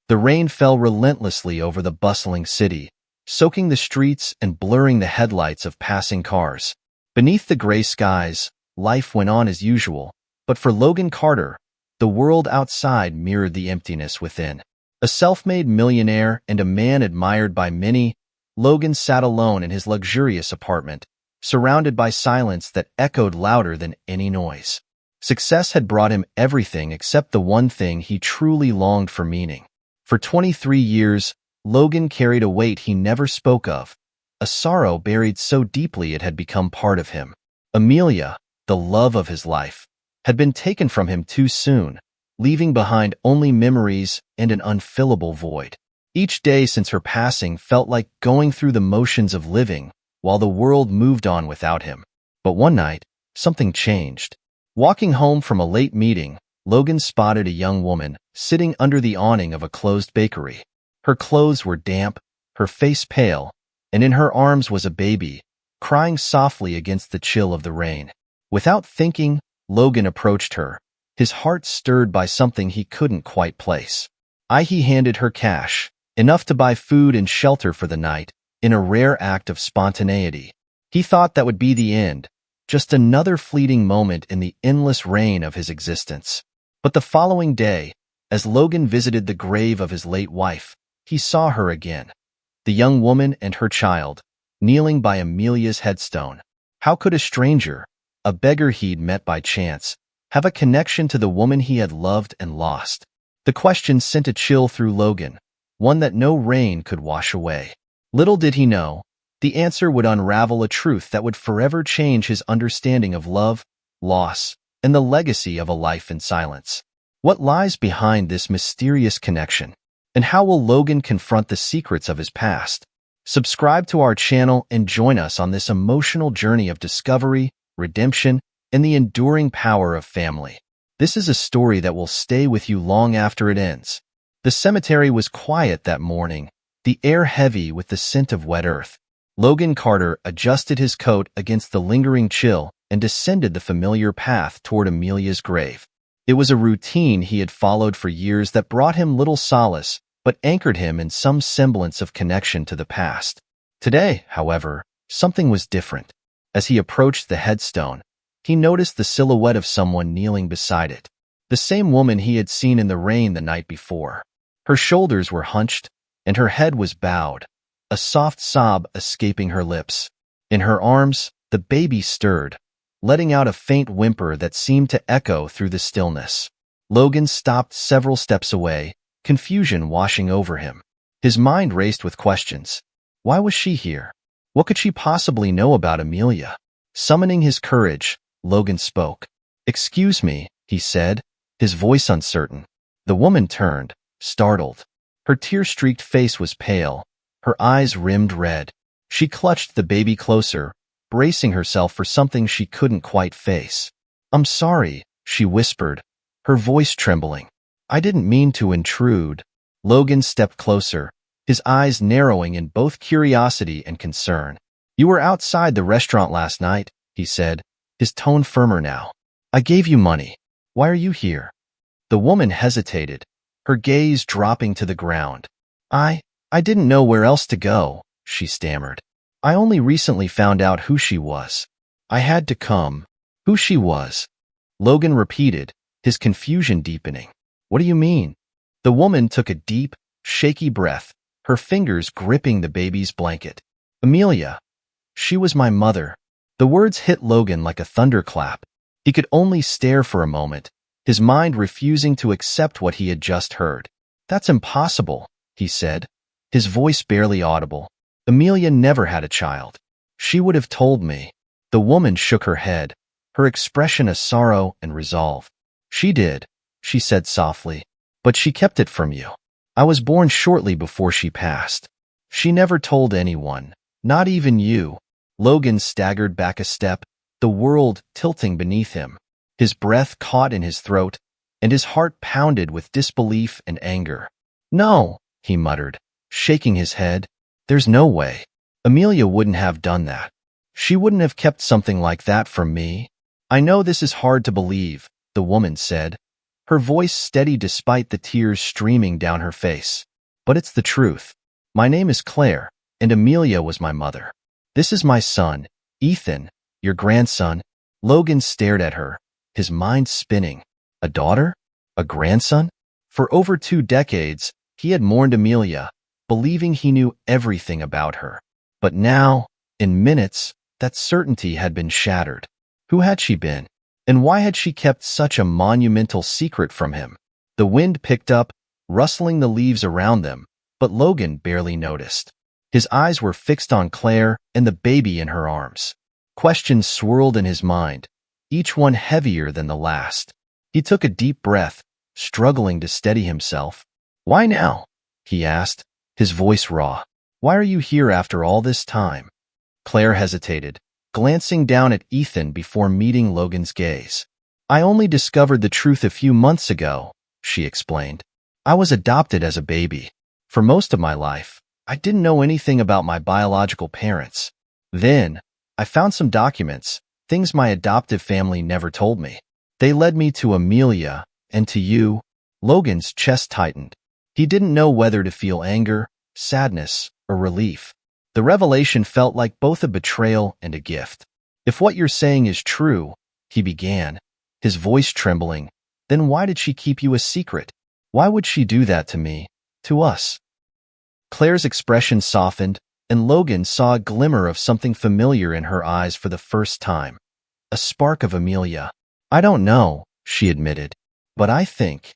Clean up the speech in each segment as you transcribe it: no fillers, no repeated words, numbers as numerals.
The rain fell relentlessly over the bustling city, soaking the streets and blurring the headlights of passing cars. Beneath the gray skies, life went on as usual, but for Logan Carter, the world outside mirrored the emptiness within. A self-made millionaire and a man admired by many, Logan sat alone in his luxurious apartment, surrounded by silence that echoed louder than any noise. Success had brought him everything except the one thing he truly longed for: meaning. For 23 years, Logan carried a weight he never spoke of, a sorrow buried so deeply it had become part of him. Amelia, the love of his life, had been taken from him too soon, leaving behind only memories and an unfillable void. Each day since her passing felt like going through the motions of living, while the world moved on without him. But one night, something changed. Walking home from a late meeting, Logan spotted a young woman sitting under the awning of a closed bakery. Her clothes were damp, her face pale, and in her arms was a baby, crying softly against the chill of the rain. Without thinking, Logan approached her, his heart stirred by something he couldn't quite place. He handed her cash, enough to buy food and shelter for the night, in a rare act of spontaneity. He thought that would be the end, just another fleeting moment in the endless rain of his existence. But the following day, as Logan visited the grave of his late wife, he saw her again. The young woman and her child, kneeling by Amelia's headstone. How could a stranger, a beggar he'd met by chance, have a connection to the woman he had loved and lost? The question sent a chill through Logan, one that no rain could wash away. Little did he know, the answer would unravel a truth that would forever change his understanding of love, loss, and the legacy of a life in silence. What lies behind this mysterious connection? And how will Logan confront the secrets of his past? Subscribe to our channel and join us on this emotional journey of discovery, redemption, and the enduring power of family. This is a story that will stay with you long after it ends. The cemetery was quiet that morning, the air heavy with the scent of wet earth. Logan Carter adjusted his coat against the lingering chill and descended the familiar path toward Amelia's grave. It was a routine he had followed for years that brought him little solace, but anchored him in some semblance of connection to the past. Today, however, something was different. As he approached the headstone, he noticed the silhouette of someone kneeling beside it. The same woman he had seen in the rain the night before. Her shoulders were hunched, and her head was bowed, a soft sob escaping her lips. In her arms, the baby stirred, letting out a faint whimper that seemed to echo through the stillness. Logan stopped several steps away, confusion washing over him. His mind raced with questions. Why was she here? What could she possibly know about Amelia? Summoning his courage, Logan spoke. "Excuse me," he said, his voice uncertain. The woman turned, startled. Her tear-streaked face was pale, her eyes rimmed red. She clutched the baby closer, bracing herself for something she couldn't quite face. "I'm sorry," she whispered, her voice trembling. "I didn't mean to intrude." Logan stepped closer, his eyes narrowing in both curiosity and concern. "You were outside the restaurant last night," he said, his tone firmer now. "I gave you money. Why are you here?" The woman hesitated, her gaze dropping to the ground. I didn't know where else to go," she stammered. "I only recently found out who she was. I had to come." "Who she was?" Logan repeated, his confusion deepening. "What do you mean?" The woman took a deep, shaky breath, her fingers gripping the baby's blanket. "Amelia. She was my mother." The words hit Logan like a thunderclap. He could only stare for a moment, his mind refusing to accept what he had just heard. "That's impossible," he said, his voice barely audible. "Amelia never had a child. She would have told me." The woman shook her head, her expression a sorrow and resolve. "She did," she said softly, "but she kept it from you. I was born shortly before she passed. She never told anyone, not even you." Logan staggered back a step, the world tilting beneath him. His breath caught in his throat, and his heart pounded with disbelief and anger. "No," he muttered, shaking his head. "There's no way. Amelia wouldn't have done that. She wouldn't have kept something like that from me." "I know this is hard to believe," the woman said, her voice steady despite the tears streaming down her face. "But it's the truth. My name is Claire, and Amelia was my mother. This is my son, Ethan, your grandson." Logan stared at her, his mind spinning. A daughter? A grandson? For over 2 decades, he had mourned Amelia, believing he knew everything about her. But now, in minutes, that certainty had been shattered. Who had she been? And why had she kept such a monumental secret from him? The wind picked up, rustling the leaves around them, but Logan barely noticed. His eyes were fixed on Claire and the baby in her arms. Questions swirled in his mind, each one heavier than the last. He took a deep breath, struggling to steady himself. "Why now?" he asked, his voice raw. "Why are you here after all this time?" Claire hesitated, glancing down at Ethan before meeting Logan's gaze. "I only discovered the truth a few months ago," she explained. "I was adopted as a baby. For most of my life, I didn't know anything about my biological parents. Then, I found some documents, things my adoptive family never told me. They led me to Amelia, and to you." Logan's chest tightened. He didn't know whether to feel anger, sadness, or relief. The revelation felt like both a betrayal and a gift. "If what you're saying is true," he began, his voice trembling, "then why did she keep you a secret? Why would she do that to me, to us?" Claire's expression softened, and Logan saw a glimmer of something familiar in her eyes for the first time. A spark of Amelia. "I don't know," she admitted, "but I think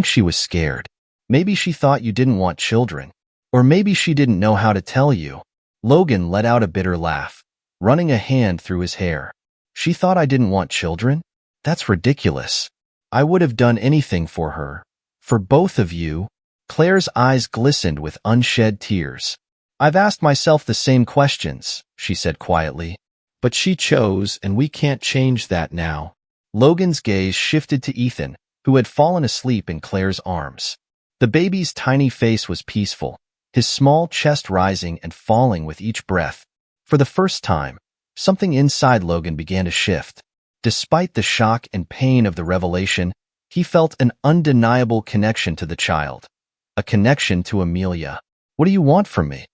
she was scared. Maybe she thought you didn't want children. Or maybe she didn't know how to tell you." Logan let out a bitter laugh, running a hand through his hair. "She thought I didn't want children? That's ridiculous. I would have done anything for her. For both of you." Claire's eyes glistened with unshed tears. "I've asked myself the same questions," she said quietly. "But she chose, and we can't change that now." Logan's gaze shifted to Ethan, who had fallen asleep in Claire's arms. The baby's tiny face was peaceful, his small chest rising and falling with each breath. For the first time, something inside Logan began to shift. Despite the shock and pain of the revelation, he felt an undeniable connection to the child. A connection to Amelia. "What do you want from me?"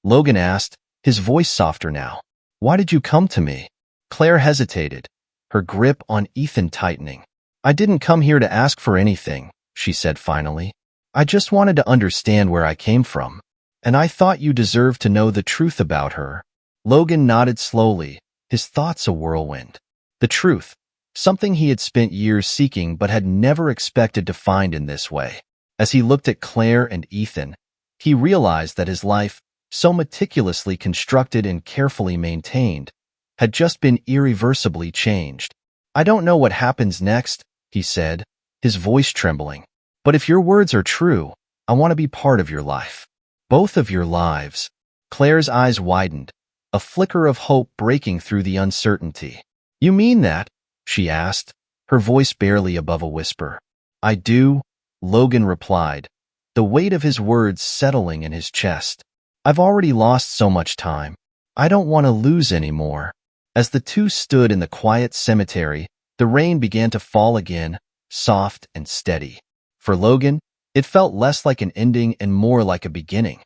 Logan asked, his voice softer now. "Why did you come to me?" Claire hesitated, her grip on Ethan tightening. "I didn't come here to ask for anything," she said finally. "I just wanted to understand where I came from. And I thought you deserved to know the truth about her." Logan nodded slowly, his thoughts a whirlwind. The truth, something he had spent years seeking but had never expected to find in this way. As he looked at Claire and Ethan, he realized that his life, so meticulously constructed and carefully maintained, had just been irreversibly changed. "I don't know what happens next," he said, his voice trembling. "But if your words are true, I want to be part of your life. Both of your lives." Claire's eyes widened, a flicker of hope breaking through the uncertainty. "You mean that?" she asked, her voice barely above a whisper. "I do," Logan replied, the weight of his words settling in his chest. "I've already lost so much time. I don't want to lose any more." As the two stood in the quiet cemetery, the rain began to fall again, soft and steady. For Logan, it felt less like an ending and more like a beginning.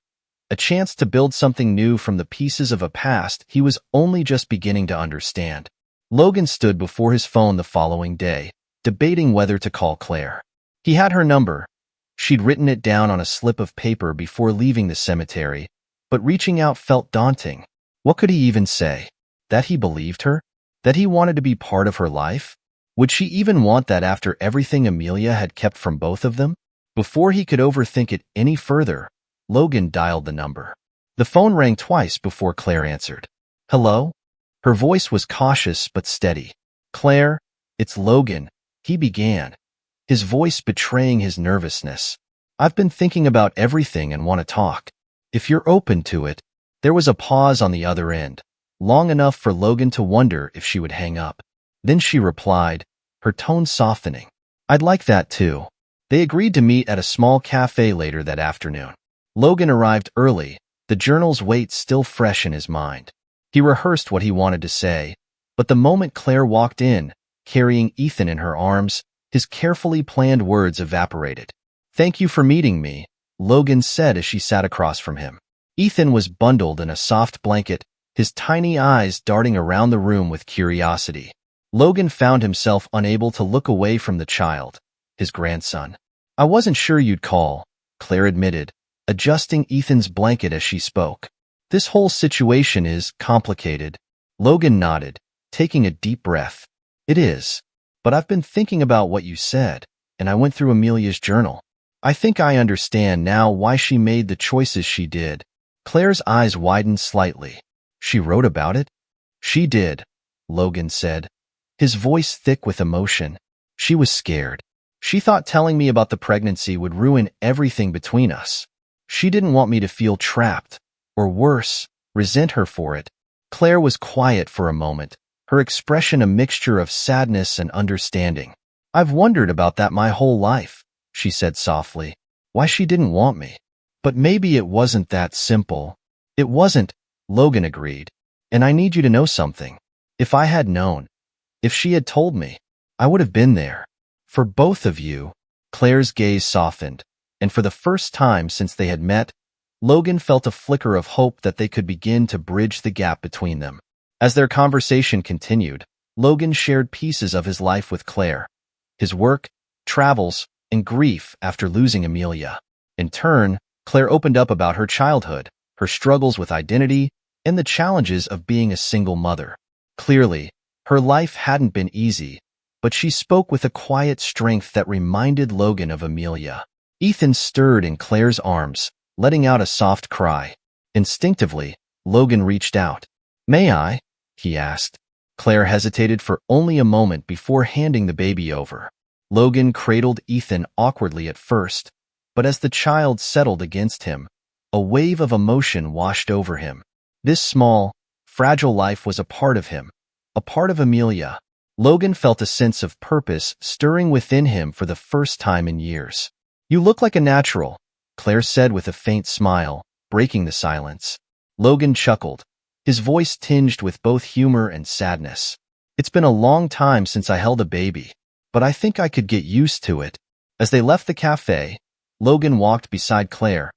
A chance to build something new from the pieces of a past he was only just beginning to understand. Logan stood before his phone the following day, debating whether to call Claire. He had her number. She'd written it down on a slip of paper before leaving the cemetery, but reaching out felt daunting. What could he even say? That he believed her? That he wanted to be part of her life? Would she even want that after everything Amelia had kept from both of them? Before he could overthink it any further, Logan dialed the number. The phone rang twice before Claire answered. "Hello?" Her voice was cautious but steady. "Claire, it's Logan," he began, his voice betraying his nervousness. "I've been thinking about everything and want to talk. If you're open to it." There was a pause on the other end, long enough for Logan to wonder if she would hang up. Then she replied, her tone softening. "I'd like that too." They agreed to meet at a small cafe later that afternoon. Logan arrived early, the journal's weight still fresh in his mind. He rehearsed what he wanted to say, but the moment Claire walked in, carrying Ethan in her arms, His carefully planned words evaporated. "Thank you for meeting me," Logan said as she sat across from him. Ethan was bundled in a soft blanket, his tiny eyes darting around the room with curiosity. Logan found himself unable to look away from the child, his grandson. "I wasn't sure you'd call," Claire admitted, adjusting Ethan's blanket as she spoke. "This whole situation is complicated." Logan nodded, taking a deep breath. "It is. But I've been thinking about what you said, and I went through Amelia's journal. I think I understand now why she made the choices she did." Claire's eyes widened slightly. "She wrote about it?" "She did," Logan said, his voice thick with emotion. "She was scared. She thought telling me about the pregnancy would ruin everything between us. She didn't want me to feel trapped, or worse, resent her for it." Claire was quiet for a moment, her expression a mixture of sadness and understanding. "I've wondered about that my whole life," she said softly. "Why she didn't want me. But maybe it wasn't that simple." "It wasn't," Logan agreed. "And I need you to know something. If I had known, if she had told me, I would have been there. For both of you." Claire's gaze softened, and for the first time since they had met, Logan felt a flicker of hope that they could begin to bridge the gap between them. As their conversation continued, Logan shared pieces of his life with Claire, his work, travels, and grief after losing Amelia. In turn, Claire opened up about her childhood, her struggles with identity, and the challenges of being a single mother. Clearly, her life hadn't been easy, but she spoke with a quiet strength that reminded Logan of Amelia. Ethan stirred in Claire's arms, letting out a soft cry. Instinctively, Logan reached out. "May I?" he asked. Claire hesitated for only a moment before handing the baby over. Logan cradled Ethan awkwardly at first, but as the child settled against him, a wave of emotion washed over him. This small, fragile life was a part of him, a part of Amelia. Logan felt a sense of purpose stirring within him for the first time in years. "You look like a natural," Claire said with a faint smile, breaking the silence. Logan chuckled, his voice tinged with both humor and sadness. "It's been a long time since I held a baby, but I think I could get used to it." As they left the cafe, Logan walked beside Claire,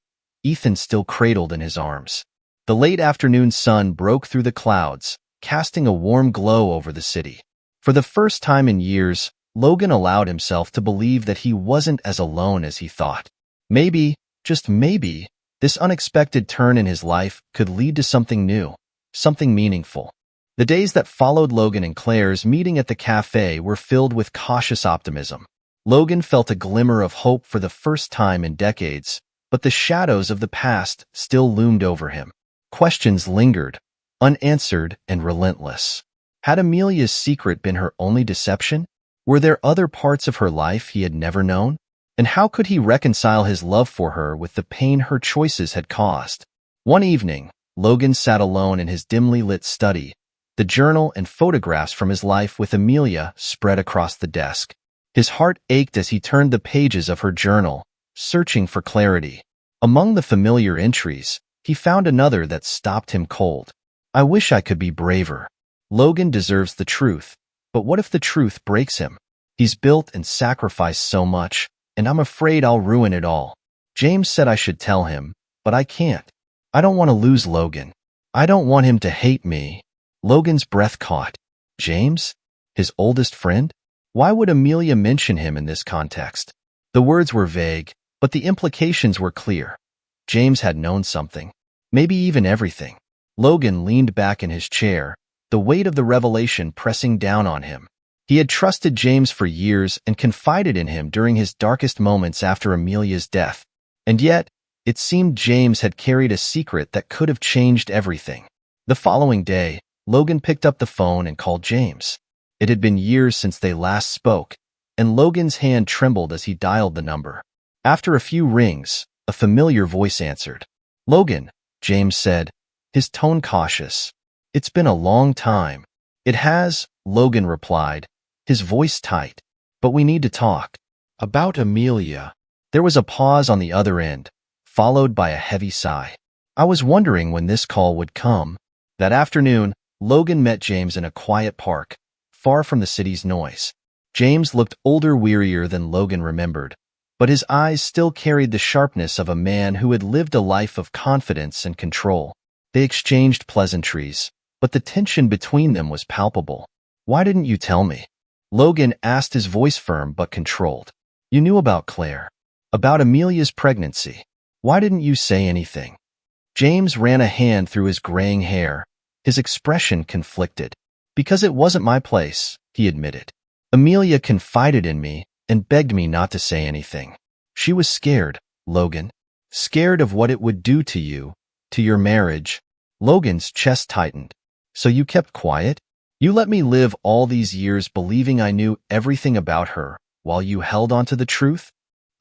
Ethan still cradled in his arms. The late afternoon sun broke through the clouds, casting a warm glow over the city. For the first time in years, Logan allowed himself to believe that he wasn't as alone as he thought. Maybe, just maybe, this unexpected turn in his life could lead to something new, something meaningful. The days that followed Logan and Claire's meeting at the cafe were filled with cautious optimism. Logan felt a glimmer of hope for the first time in decades, but the shadows of the past still loomed over him. Questions lingered, unanswered and relentless. Had Amelia's secret been her only deception? Were there other parts of her life he had never known? And how could he reconcile his love for her with the pain her choices had caused? One evening, Logan sat alone in his dimly lit study, the journal and photographs from his life with Amelia spread across the desk. His heart ached as he turned the pages of her journal, searching for clarity. Among the familiar entries, he found another that stopped him cold. "I wish I could be braver. Logan deserves the truth, but what if the truth breaks him? He's built and sacrificed so much, and I'm afraid I'll ruin it all. James said I should tell him, but I can't. I don't want to lose Logan. I don't want him to hate me." Logan's breath caught. James? His oldest friend? Why would Amelia mention him in this context? The words were vague, but the implications were clear. James had known something, maybe even everything. Logan leaned back in his chair, the weight of the revelation pressing down on him. He had trusted James for years and confided in him during his darkest moments after Amelia's death. And yet, it seemed James had carried a secret that could have changed everything. The following day, Logan picked up the phone and called James. It had been years since they last spoke, and Logan's hand trembled as he dialed the number. After a few rings, a familiar voice answered. "Logan," James said, his tone cautious. "It's been a long time." "It has," Logan replied, his voice tight. "But we need to talk." "About Amelia." There was a pause on the other end, followed by a heavy sigh. "I was wondering when this call would come." That afternoon, Logan met James in a quiet park, far from the city's noise. James looked older, wearier than Logan remembered, but his eyes still carried the sharpness of a man who had lived a life of confidence and control. They exchanged pleasantries, but the tension between them was palpable. "Why didn't you tell me?" Logan asked, his voice firm but controlled. "You knew about Claire, about Amelia's pregnancy. Why didn't you say anything?" James ran a hand through his graying hair, his expression conflicted. "Because it wasn't my place," he admitted. "Amelia confided in me and begged me not to say anything. She was scared, Logan. Scared of what it would do to you, to your marriage." Logan's chest tightened. "So you kept quiet? You let me live all these years believing I knew everything about her while you held on to the truth?"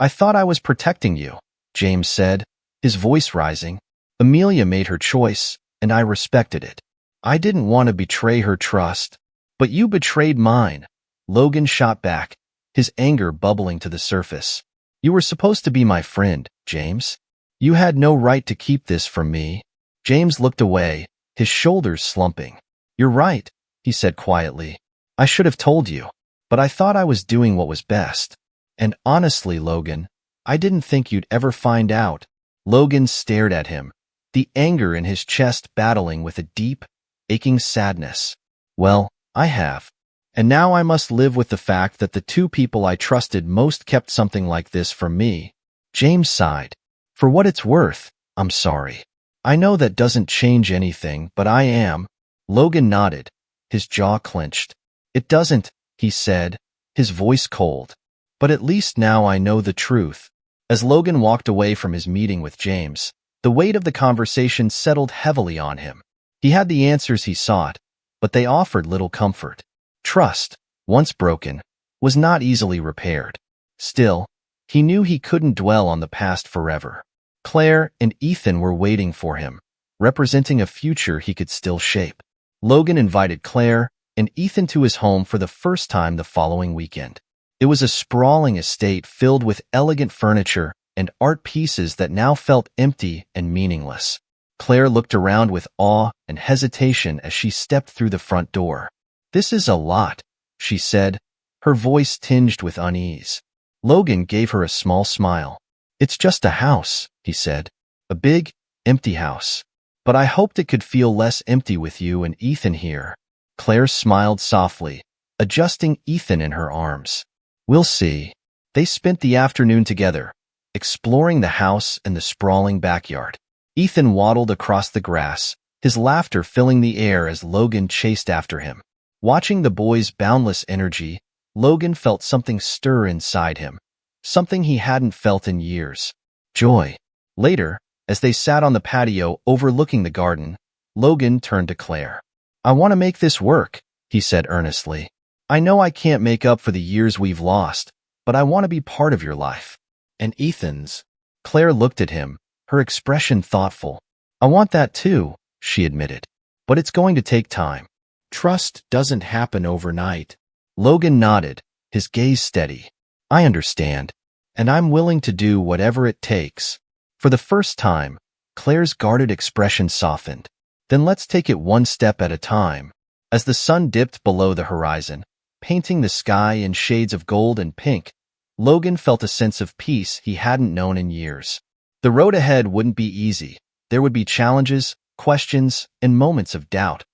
"I thought I was protecting you," James said, his voice rising. "Amelia made her choice, and I respected it. I didn't want to betray her trust, but you betrayed mine." Logan shot back, his anger bubbling to the surface. "You were supposed to be my friend, James. You had no right to keep this from me." James looked away, his shoulders slumping. "You're right," he said quietly. "I should have told you, but I thought I was doing what was best. And honestly, Logan, I didn't think you'd ever find out." Logan stared at him, the anger in his chest battling with a deep, aching sadness. "Well, I have. And now I must live with the fact that the two people I trusted most kept something like this from me." James sighed. "For what it's worth, I'm sorry. I know that doesn't change anything, but I am." Logan nodded, his jaw clenched. "It doesn't," he said, his voice cold. "But at least now I know the truth." As Logan walked away from his meeting with James, the weight of the conversation settled heavily on him. He had the answers he sought, but they offered little comfort. Trust, once broken, was not easily repaired. Still, he knew he couldn't dwell on the past forever. Claire and Ethan were waiting for him, representing a future he could still shape. Logan invited Claire and Ethan to his home for the first time the following weekend. It was a sprawling estate filled with elegant furniture and art pieces that now felt empty and meaningless. Claire looked around with awe and hesitation as she stepped through the front door. "This is a lot," she said, her voice tinged with unease. Logan gave her a small smile. "It's just a house," he said. "A big, empty house. But I hoped it could feel less empty with you and Ethan here." Claire smiled softly, adjusting Ethan in her arms. "We'll see." They spent the afternoon together, exploring the house and the sprawling backyard. Ethan waddled across the grass, his laughter filling the air as Logan chased after him. Watching the boy's boundless energy, Logan felt something stir inside him, something he hadn't felt in years. Joy. Later, as they sat on the patio overlooking the garden, Logan turned to Claire. "I want to make this work," he said earnestly. "I know I can't make up for the years we've lost, but I want to be part of your life." "And Ethan's." Claire looked at him, her expression thoughtful. "I want that too," she admitted. "But it's going to take time. Trust doesn't happen overnight." Logan nodded, his gaze steady. "I understand, and I'm willing to do whatever it takes." For the first time, Claire's guarded expression softened. "Then let's take it one step at a time." As the sun dipped below the horizon, painting the sky in shades of gold and pink, Logan felt a sense of peace he hadn't known in years. The road ahead wouldn't be easy. There would be challenges, questions, and moments of doubt.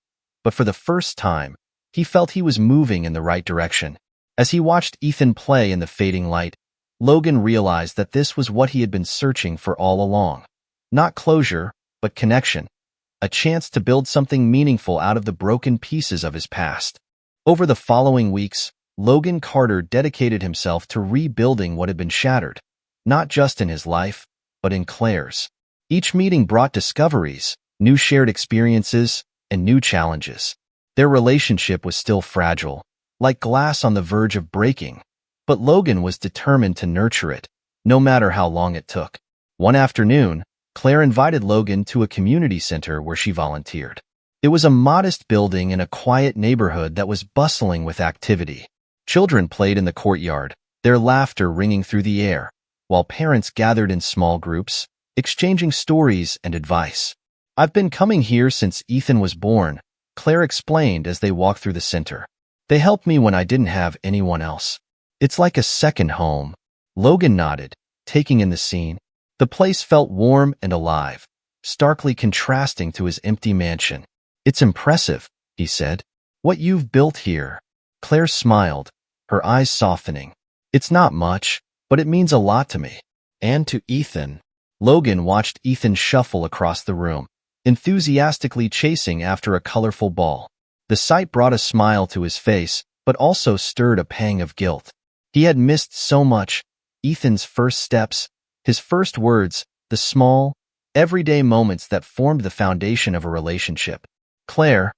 But for the first time, he felt he was moving in the right direction. As he watched Ethan play in the fading light, Logan realized that this was what he had been searching for all along. Not closure, but connection. A chance to build something meaningful out of the broken pieces of his past. Over the following weeks, Logan Carter dedicated himself to rebuilding what had been shattered, not just in his life, but in Claire's. Each meeting brought discoveries, new shared experiences, and new challenges. Their relationship was still fragile, like glass on the verge of breaking, but Logan was determined to nurture it, no matter how long it took. One afternoon, Claire invited Logan to a community center where she volunteered. It was a modest building in a quiet neighborhood that was bustling with activity. Children played in the courtyard, their laughter ringing through the air, while parents gathered in small groups, exchanging stories and advice. "I've been coming here since Ethan was born," Claire explained as they walked through the center. They helped me when I didn't have anyone else. It's like a second home. Logan nodded, taking in the scene. The place felt warm and alive, starkly contrasting to his empty mansion. It's impressive, he said. What you've built here. Claire smiled, her eyes softening. It's not much, but it means a lot to me. And to Ethan. Logan watched Ethan shuffle across the room, enthusiastically chasing after a colorful ball. The sight brought a smile to his face, but also stirred a pang of guilt. He had missed so much. Ethan's first steps, his first words, the small, everyday moments that formed the foundation of a relationship. Claire,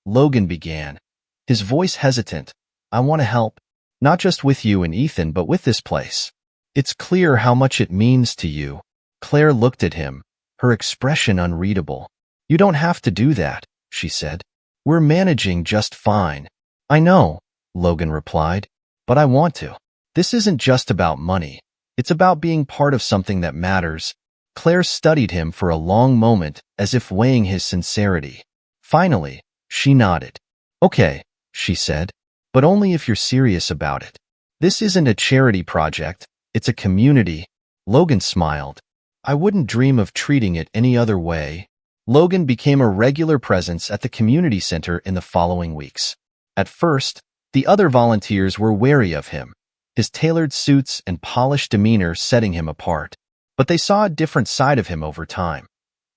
Logan began, his voice hesitant. I want to help, not just with you and Ethan, but with this place. It's clear how much it means to you. Claire looked at him, her expression unreadable. You don't have to do that, she said. We're managing just fine. I know, Logan replied, but I want to. This isn't just about money. It's about being part of something that matters. Claire studied him for a long moment, as if weighing his sincerity. Finally, she nodded. Okay, she said, but only if you're serious about it. This isn't a charity project, it's a community. Logan smiled. I wouldn't dream of treating it any other way. Logan became a regular presence at the community center in the following weeks. At first, the other volunteers were wary of him, his tailored suits and polished demeanor setting him apart. But they saw a different side of him over time.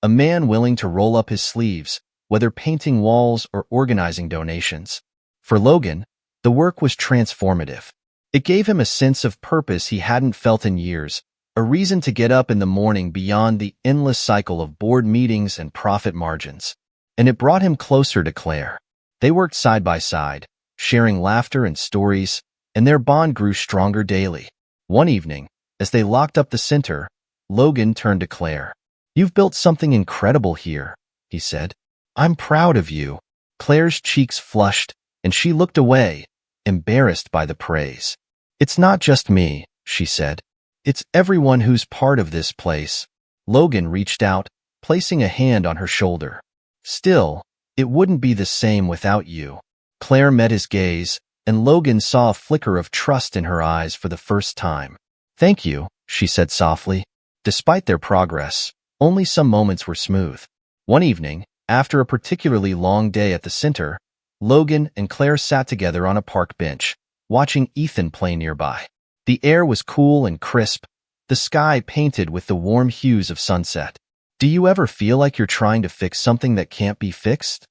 A man willing to roll up his sleeves, whether painting walls or organizing donations. For Logan, the work was transformative. It gave him a sense of purpose he hadn't felt in years, a reason to get up in the morning beyond the endless cycle of board meetings and profit margins. And it brought him closer to Claire. They worked side by side, sharing laughter and stories, and their bond grew stronger daily. One evening, as they locked up the center, Logan turned to Claire. You've built something incredible here, he said. I'm proud of you. Claire's cheeks flushed, and she looked away, embarrassed by the praise. It's not just me, she said. It's everyone who's part of this place. Logan reached out, placing a hand on her shoulder. Still, it wouldn't be the same without you. Claire met his gaze, and Logan saw a flicker of trust in her eyes for the first time. Thank you, she said softly. Despite their progress, only some moments were smooth. One evening, after a particularly long day at the center, Logan and Claire sat together on a park bench, watching Ethan play nearby. The air was cool and crisp, the sky painted with the warm hues of sunset. Do you ever feel like you're trying to fix something that can't be fixed?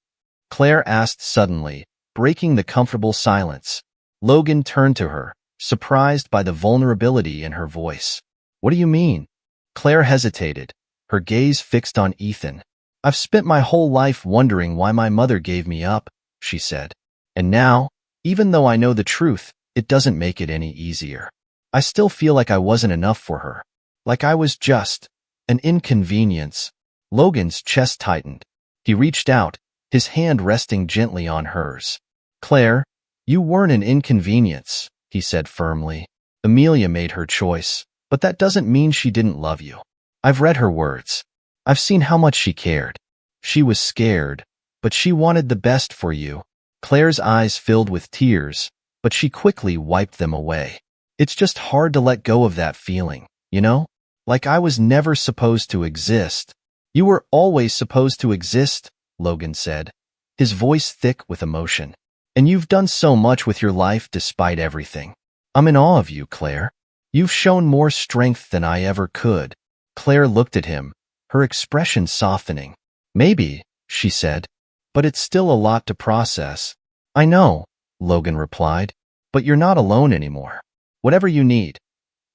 Claire asked suddenly, breaking the comfortable silence. Logan turned to her, surprised by the vulnerability in her voice. What do you mean? Claire hesitated, her gaze fixed on Ethan. I've spent my whole life wondering why my mother gave me up, she said. And now, even though I know the truth, it doesn't make it any easier. I still feel like I wasn't enough for her. Like I was just an inconvenience. Logan's chest tightened. He reached out, his hand resting gently on hers. Claire, you weren't an inconvenience, he said firmly. Amelia made her choice, but that doesn't mean she didn't love you. I've read her words. I've seen how much she cared. She was scared, but she wanted the best for you. Claire's eyes filled with tears, but she quickly wiped them away. It's just hard to let go of that feeling, you know? Like I was never supposed to exist. You were always supposed to exist, Logan said, his voice thick with emotion. And you've done so much with your life despite everything. I'm in awe of you, Claire. You've shown more strength than I ever could. Claire looked at him, her expression softening. Maybe, she said, but it's still a lot to process. I know, Logan replied, but you're not alone anymore. Whatever you need,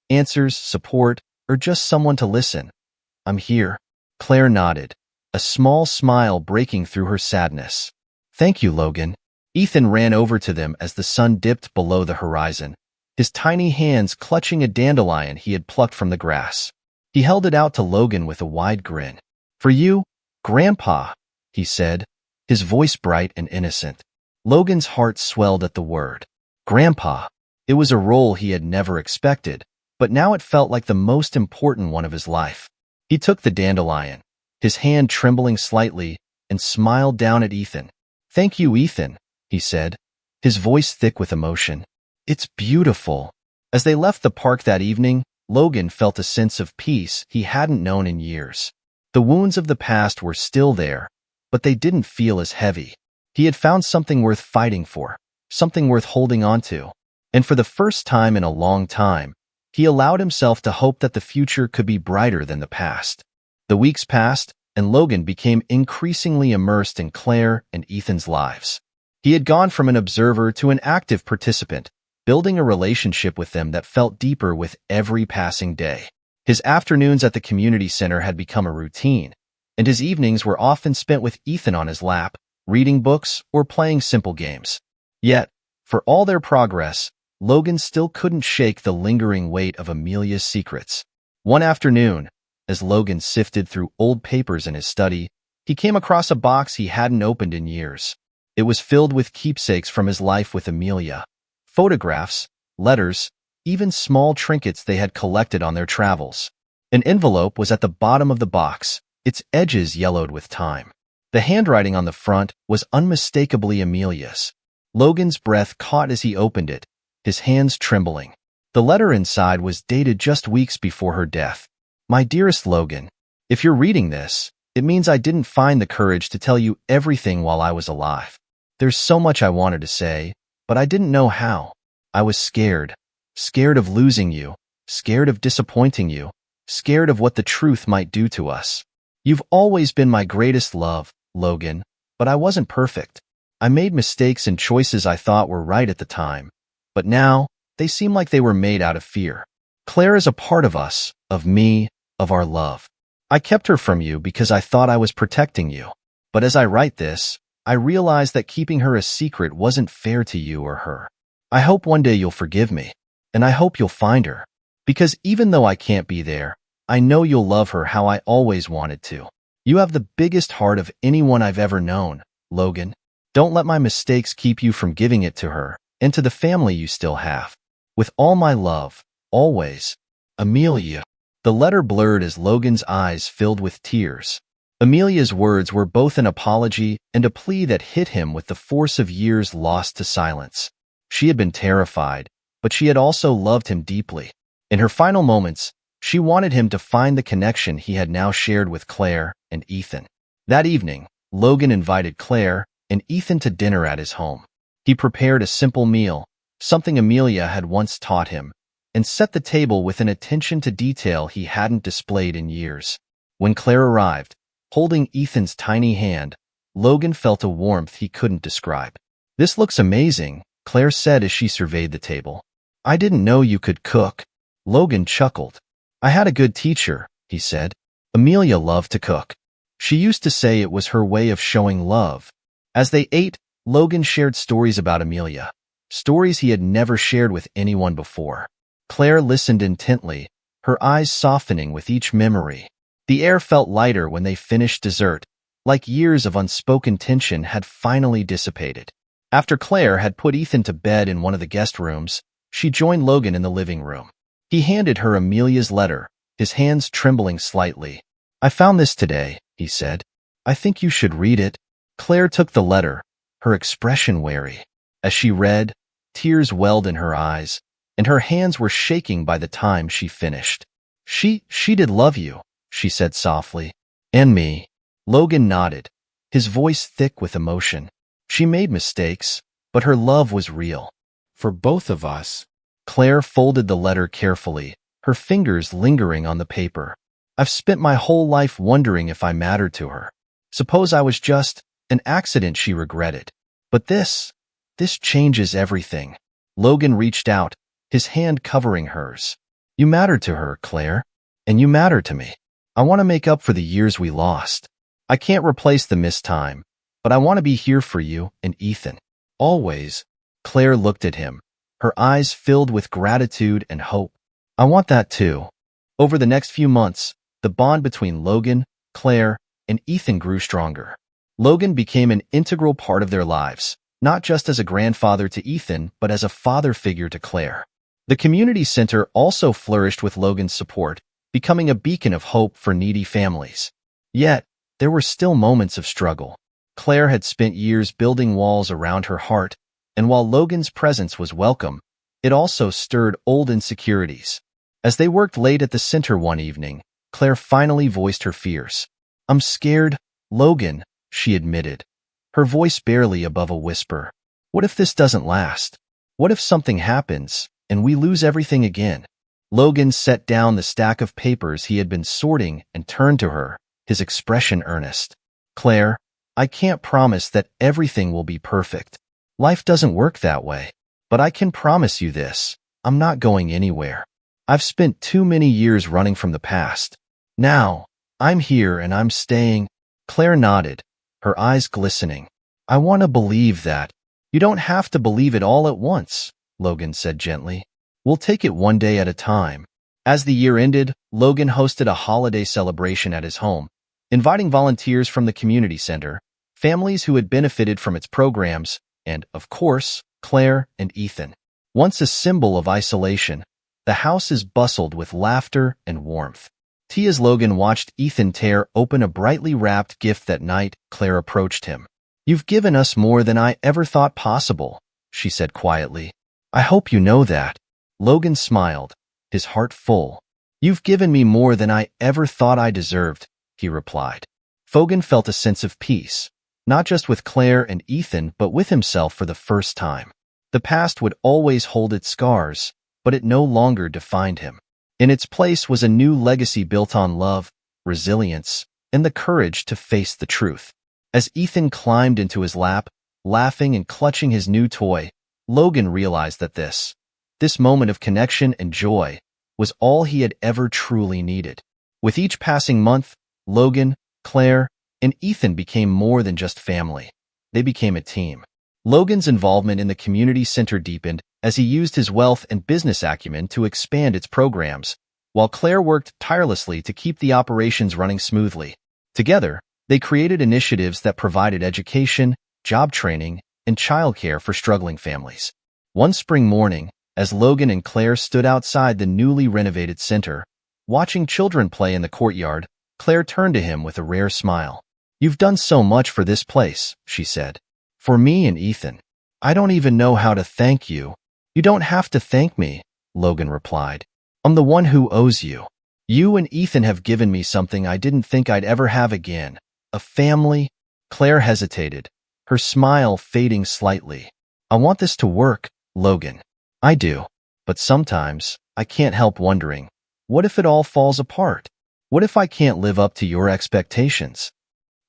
answers, support, or just someone to listen, I'm here. Claire nodded, a small smile breaking through her sadness. Thank you, Logan. Ethan ran over to them as the sun dipped below the horizon, his tiny hands clutching a dandelion he had plucked from the grass. He held it out to Logan with a wide grin. For you, Grandpa, he said, his voice bright and innocent. Logan's heart swelled at the word. Grandpa. It was a role he had never expected, but now it felt like the most important one of his life. He took the dandelion, his hand trembling slightly, and smiled down at Ethan. Thank you, Ethan, he said, his voice thick with emotion. It's beautiful. As they left the park that evening, Logan felt a sense of peace he hadn't known in years. The wounds of the past were still there, but they didn't feel as heavy. He had found something worth fighting for, something worth holding on to. And for the first time in a long time, he allowed himself to hope that the future could be brighter than the past. The weeks passed, and Logan became increasingly immersed in Claire and Ethan's lives. He had gone from an observer to an active participant, building a relationship with them that felt deeper with every passing day. His afternoons at the community center had become a routine, and his evenings were often spent with Ethan on his lap, reading books or playing simple games. Yet, for all their progress, Logan still couldn't shake the lingering weight of Amelia's secrets. One afternoon, as Logan sifted through old papers in his study, he came across a box he hadn't opened in years. It was filled with keepsakes from his life with Amelia, photographs, letters, even small trinkets they had collected on their travels. An envelope was at the bottom of the box, its edges yellowed with time. The handwriting on the front was unmistakably Amelia's. Logan's breath caught as he opened it, his hands trembling. The letter inside was dated just weeks before her death. My dearest Logan, if you're reading this, it means I didn't find the courage to tell you everything while I was alive. There's so much I wanted to say, but I didn't know how. I was scared. Scared of losing you. Scared of disappointing you. Scared of what the truth might do to us. You've always been my greatest love, Logan, but I wasn't perfect. I made mistakes and choices I thought were right at the time. But now, they seem like they were made out of fear. Claire is a part of us, of me, of our love. I kept her from you because I thought I was protecting you. But as I write this, I realize that keeping her a secret wasn't fair to you or her. I hope one day you'll forgive me, and I hope you'll find her. Because even though I can't be there, I know you'll love her how I always wanted to. You have the biggest heart of anyone I've ever known, Logan. Don't let my mistakes keep you from giving it to her, and to the family you still have. With all my love, always, Amelia. The letter blurred as Logan's eyes filled with tears. Amelia's words were both an apology and a plea that hit him with the force of years lost to silence. She had been terrified, but she had also loved him deeply. In her final moments, she wanted him to find the connection he had now shared with Claire and Ethan. That evening, Logan invited Claire and Ethan to dinner at his home. He prepared a simple meal, something Amelia had once taught him, and set the table with an attention to detail he hadn't displayed in years. When Claire arrived, holding Ethan's tiny hand, Logan felt a warmth he couldn't describe. This looks amazing, Claire said as she surveyed the table. I didn't know you could cook. Logan chuckled. I had a good teacher, he said. Amelia loved to cook. She used to say it was her way of showing love. As they ate, Logan shared stories about Amelia, stories he had never shared with anyone before. Claire listened intently, her eyes softening with each memory. The air felt lighter when they finished dessert, like years of unspoken tension had finally dissipated. After Claire had put Ethan to bed in one of the guest rooms, she joined Logan in the living room. He handed her Amelia's letter, his hands trembling slightly. I found this today, he said. I think you should read it. Claire took the letter, her expression wary. As she read, tears welled in her eyes, and her hands were shaking by the time she finished. She did love you, she said softly. And me. Logan nodded, his voice thick with emotion. She made mistakes, but her love was real. For both of us. Claire folded the letter carefully, her fingers lingering on the paper. I've spent my whole life wondering if I mattered to her. Suppose I was just an accident, she regretted. But this changes everything. Logan reached out, his hand covering hers. You matter to her, Claire, and you matter to me. I want to make up for the years we lost. I can't replace the missed time, but I want to be here for you and Ethan. Always. Claire looked at him, her eyes filled with gratitude and hope. I want that too. Over the next few months, the bond between Logan, Claire, and Ethan grew stronger. Logan became an integral part of their lives, not just as a grandfather to Ethan, but as a father figure to Claire. The community center also flourished with Logan's support, becoming a beacon of hope for needy families. Yet, there were still moments of struggle. Claire had spent years building walls around her heart, And while Logan's presence was welcome, it also stirred old insecurities. As they worked late at the center one evening, Claire finally voiced her fears. "I'm scared, Logan," she admitted, her voice barely above a whisper. "What if this doesn't last? What if something happens, and we lose everything again?" Logan set down the stack of papers he had been sorting and turned to her, his expression earnest. "Claire, I can't promise that everything will be perfect. Life doesn't work that way. But I can promise you this, I'm not going anywhere. I've spent too many years running from the past. Now, I'm here and I'm staying." Claire nodded, her eyes glistening. "I want to believe that." "You don't have to believe it all at once," Logan said gently. "We'll take it one day at a time." As the year ended, Logan hosted a holiday celebration at his home, inviting volunteers from the community center, families who had benefited from its programs, and, of course, Claire and Ethan. Once a symbol of isolation, the houses bustled with laughter and warmth. As Logan watched Ethan tear open a brightly wrapped gift that night, Claire approached him. "You've given us more than I ever thought possible," she said quietly. "I hope you know that." Logan smiled, his heart full. "You've given me more than I ever thought I deserved," he replied. Fogan felt a sense of peace, not just with Claire and Ethan, but with himself for the first time. The past would always hold its scars, but it no longer defined him. In its place was a new legacy built on love, resilience, and the courage to face the truth. As Ethan climbed into his lap, laughing and clutching his new toy, Logan realized that this moment of connection and joy was all he had ever truly needed. With each passing month, Logan, Claire, and Ethan became more than just family. They became a team. Logan's involvement in the community center deepened as he used his wealth and business acumen to expand its programs, while Claire worked tirelessly to keep the operations running smoothly. Together, they created initiatives that provided education, job training, and childcare for struggling families. One spring morning, as Logan and Claire stood outside the newly renovated center, watching children play in the courtyard, Claire turned to him with a rare smile. "You've done so much for this place," she said. "For me and Ethan. I don't even know how to thank you." "You don't have to thank me," Logan replied. "I'm the one who owes you. You and Ethan have given me something I didn't think I'd ever have again. A family." Claire hesitated, her smile fading slightly. "I want this to work, Logan." "I do. But sometimes, I can't help wondering, what if it all falls apart? What if I can't live up to your expectations?"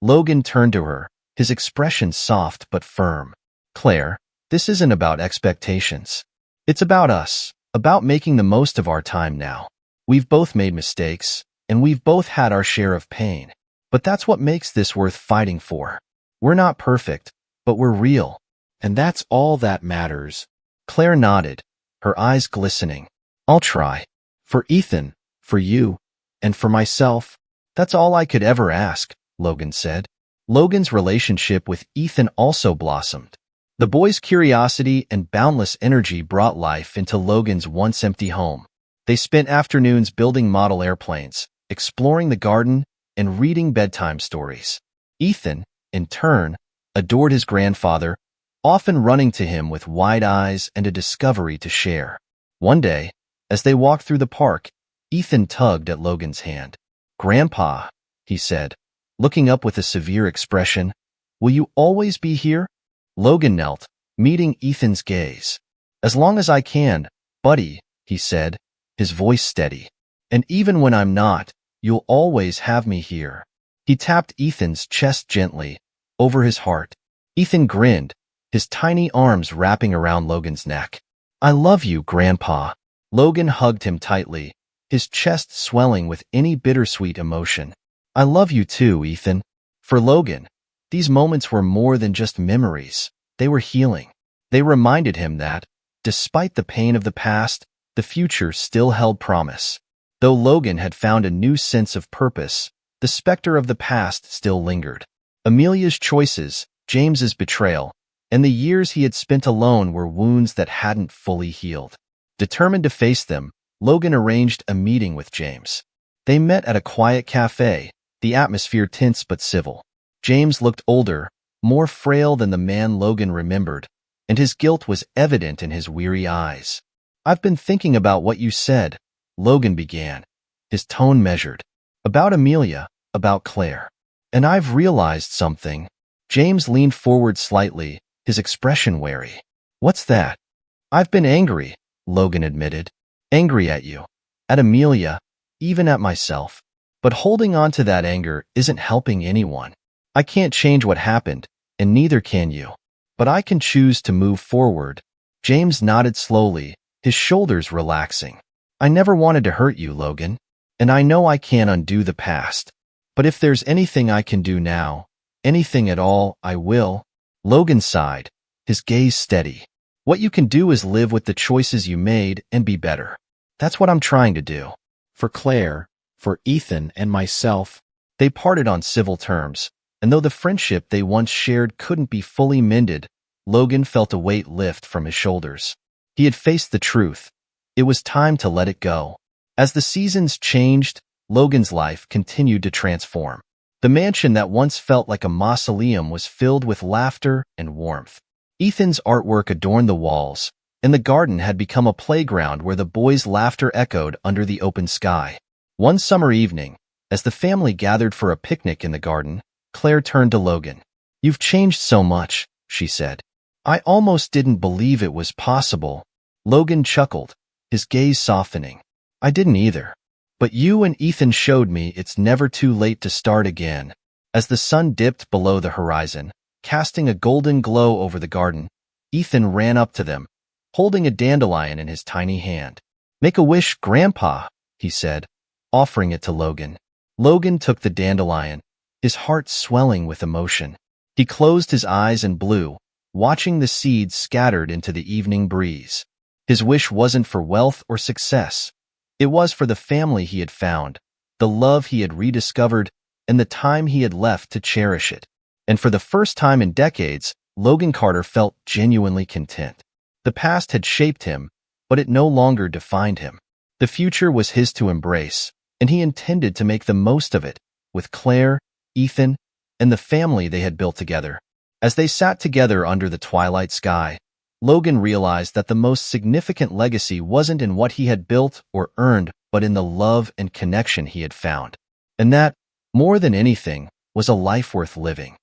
Logan turned to her, his expression soft but firm. "Claire, this isn't about expectations. It's about us, about making the most of our time now. We've both made mistakes, and we've both had our share of pain. But that's what makes this worth fighting for. We're not perfect, but we're real. And that's all that matters." Claire nodded, her eyes glistening. "I'll try. For Ethan, for you, and for myself. That's all I could ever ask," Logan said. Logan's relationship with Ethan also blossomed. The boy's curiosity and boundless energy brought life into Logan's once empty home. They spent afternoons building model airplanes, exploring the garden, and reading bedtime stories. Ethan, in turn, adored his grandfather, often running to him with wide eyes and a discovery to share. One day, as they walked through the park, Ethan tugged at Logan's hand. "Grandpa," he said, looking up with a severe expression, "will you always be here?" Logan knelt, meeting Ethan's gaze. "As long as I can, buddy," he said, his voice steady. "And even when I'm not, you'll always have me here." He tapped Ethan's chest gently, over his heart. Ethan grinned, his tiny arms wrapping around Logan's neck. "I love you, Grandpa." Logan hugged him tightly, his chest swelling with any bittersweet emotion. "I love you too, Ethan." For Logan, these moments were more than just memories. They were healing. They reminded him that, despite the pain of the past, the future still held promise. Though Logan had found a new sense of purpose, the specter of the past still lingered. Amelia's choices, James's betrayal, and the years he had spent alone were wounds that hadn't fully healed. Determined to face them, Logan arranged a meeting with James. They met at a quiet cafe, the atmosphere tense but civil. James looked older, more frail than the man Logan remembered, and his guilt was evident in his weary eyes. "I've been thinking about what you said," Logan began, his tone measured. "About Amelia, about Claire. And I've realized something." James leaned forward slightly, his expression wary. "What's that?" "I've been angry," Logan admitted. "Angry at you, at Amelia, even at myself. But holding on to that anger isn't helping anyone. I can't change what happened, and neither can you. But I can choose to move forward." James nodded slowly, his shoulders relaxing. "I never wanted to hurt you, Logan, and I know I can't undo the past. But if there's anything I can do now, anything at all, I will." Logan sighed, his gaze steady. "What you can do is live with the choices you made and be better. That's what I'm trying to do." For Claire, for Ethan and myself, they parted on civil terms, and though the friendship they once shared couldn't be fully mended, Logan felt a weight lift from his shoulders. He had faced the truth. It was time to let it go. As the seasons changed, Logan's life continued to transform. The mansion that once felt like a mausoleum was filled with laughter and warmth. Ethan's artwork adorned the walls, and the garden had become a playground where the boys' laughter echoed under the open sky. One summer evening, as the family gathered for a picnic in the garden, Claire turned to Logan. "You've changed so much," she said. "I almost didn't believe it was possible." Logan chuckled, his gaze softening. "I didn't either. But you and Ethan showed me it's never too late to start again." As the sun dipped below the horizon, casting a golden glow over the garden, Ethan ran up to them, holding a dandelion in his tiny hand. "Make a wish, Grandpa," he said, offering it to Logan. Logan took the dandelion, his heart swelling with emotion. He closed his eyes and blew, watching the seeds scattered into the evening breeze. His wish wasn't for wealth or success. It was for the family he had found, the love he had rediscovered, and the time he had left to cherish it. And for the first time in decades, Logan Carter felt genuinely content. The past had shaped him, but it no longer defined him. The future was his to embrace, and he intended to make the most of it, with Claire, Ethan, and the family they had built together. As they sat together under the twilight sky, Logan realized that the most significant legacy wasn't in what he had built or earned, but in the love and connection he had found. And that, more than anything, was a life worth living.